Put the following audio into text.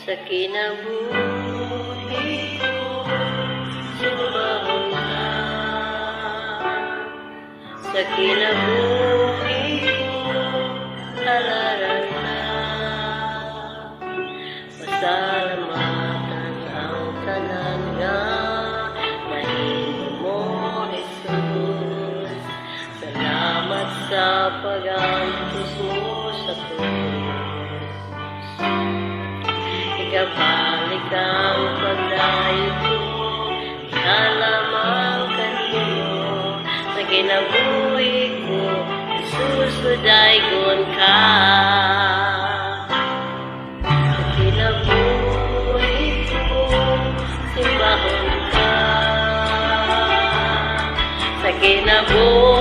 Sa kinabuhi ko, simbahon ka. Sa kinabuhi ko, halaran ka. Pasalamatan ang tanan nga mahimo mo, Jesus. Salamat sa pag-antos mo sa krus. Ikabalik ang pagdayo ko, lamang kanimo. Sa kinabuhi ko, Jesus, sudaygon ka. Sa kinabuhi ko, simbahon ka. Sa kinabuhi